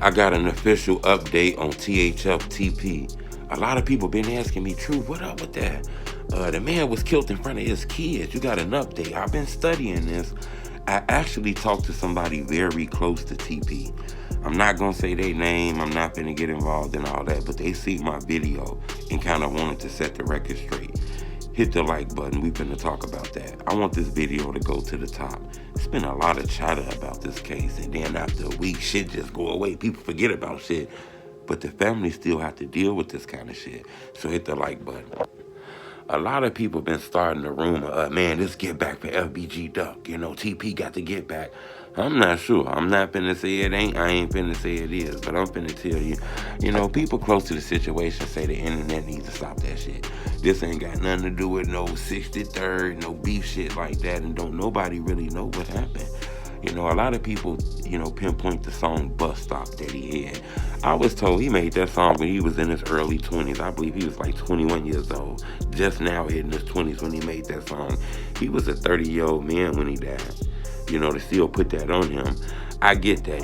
I got an official update on THF TP. A lot of people been asking me, True, what up with that? The man was killed in front of his kids. You got an update. I've been studying this. I actually talked to somebody very close to TP. I'm not going to say their name. I'm not going to get involved in all that. But they see my video and kind of wanted to set the record straight. Hit the like button. We finna talk about that. I want this video to go to the top. It's been a lot of chatter about this case, and then after a week, shit just go away. People forget about shit, but the family still have to deal with this kind of shit. So hit the like button. A lot of people been starting the rumor, man, this get back for FBG Duck. You know, TP got to get back. I'm not sure. I'm not finna say it ain't. I ain't finna say it is. But I'm finna tell you, people close to the situation say the internet needs to stop that shit. This ain't got nothing to do with no 63rd, no beef shit like that. And don't nobody really know what happened. A lot of people, pinpoint the song Bus Stop that he had. I was told he made that song when he was in his early 20s. I believe he was like 21 years old. Just now hitting his 20s when he made that song. He was a 30-year-old man when he died. To still put that on him. I get that.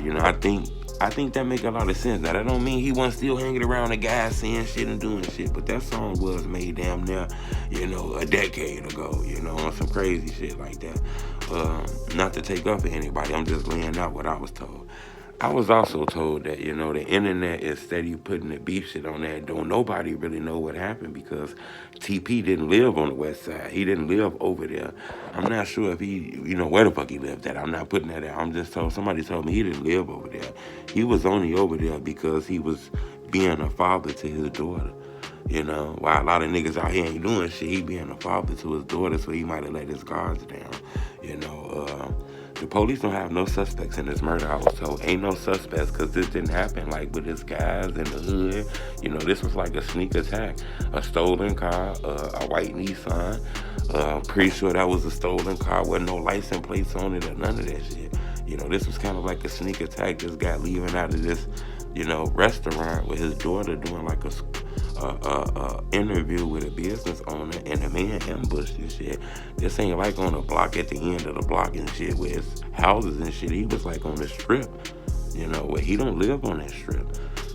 I think that make a lot of sense. Now, that don't mean he wasn't still hanging around the guys saying shit and doing shit. But that song was made damn near, a decade ago, on some crazy shit like that. Not to take up for anybody. I'm just laying out what I was told. I was also told that, the internet is steady putting the beef shit on there. Don't nobody really know what happened because TP didn't live on the west side. He didn't live over there. I'm not sure if he, where the fuck he lived at. I'm not putting that out. I'm just told, somebody told me he didn't live over there. He was only over there because he was being a father to his daughter. While a lot of niggas out here ain't doing shit, he being a father to his daughter, so he might have let his guards down. The police don't have no suspects in this murder, I was told. Ain't no suspects because this didn't happen like with his guys in the hood. This was like a sneak attack. A stolen car, a white Nissan. Pretty sure that was a stolen car. Wasn't no license plates on it or none of that shit. This was kind of like a sneak attack. This guy leaving out of this, restaurant with his daughter doing like a interview with a business owner, and the man ambushed and shit. This ain't like on a block at the end of the block and shit where it's houses and shit. He was like on the strip, where he don't live on that strip.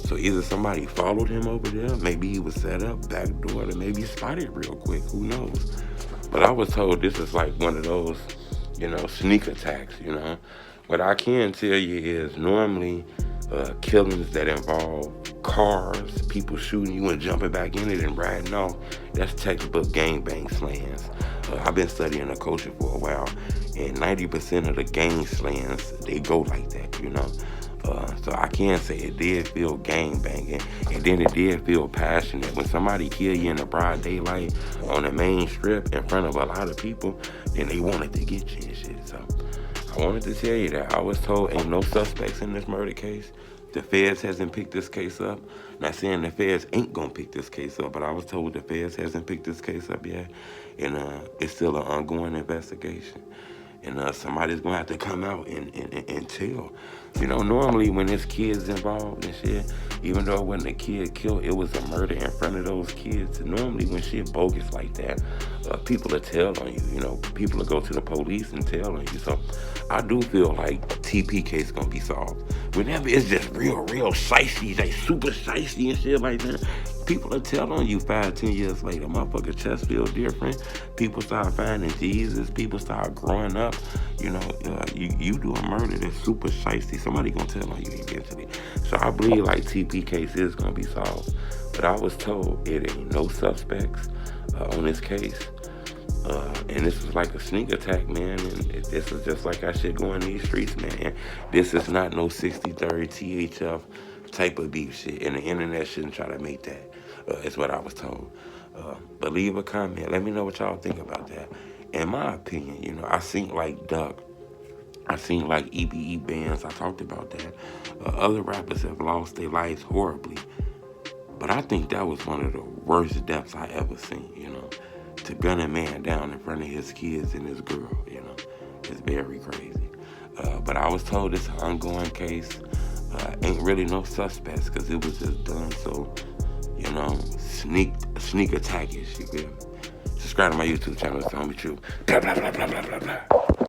So either somebody followed him over there, maybe he was set up, back door, or maybe spotted real quick, who knows. But I was told this is like one of those, sneak attacks, What I can tell you is normally killings that involve cars, people shooting you and jumping back in it and riding off, that's textbook gangbang slayings. I've been studying the culture for a while, and 90% of the gang slayings, they go like that, So I can say it did feel gangbanging, and then it did feel passionate. When somebody kill you in the broad daylight on the main strip in front of a lot of people, then they wanted to get you and shit, so I wanted to tell you that. I was told ain't no suspects in this murder case. The feds hasn't picked this case up. Not saying the feds ain't gonna pick this case up, but I was told the feds hasn't picked this case up yet. And it's still an ongoing investigation. And somebody's gonna have to come out and tell. Normally when there's kids involved and shit, even though it wasn't a kid killed, it was a murder in front of those kids. Normally when shit bogus like that, people will tell on you, people will go to the police and tell on you. So I do feel like TP case gonna be solved. Whenever it's just real shicey, like super shicey and shit like that, people will tell on you 5-10 years later. Motherfucker chest feel different. People start finding Jesus. People start growing up. You do a murder that's super shicey. Somebody gonna tell on you eventually. So I believe like TP case is gonna be solved. But I was told it ain't no suspects on this case. And this was like a sneak attack, man. And this is just like I shit going these streets, man. This is not no 63rd THF type of beef shit. And the internet shouldn't try to make that. Is what I was told. But leave a comment. Let me know what y'all think about that. In my opinion, I seen like Duck. I seen like EBE bands. I talked about that. Other rappers have lost their lives horribly. But I think that was one of the worst deaths I ever seen, To gun a man down in front of his kids and his girl, It's very crazy. But I was told it's an ongoing case. Ain't really no suspects because it was just done so, sneak attack-ish, you feel me? Subscribe to my YouTube channel, it's Homie True. Blah, blah, blah, blah, blah, blah, blah.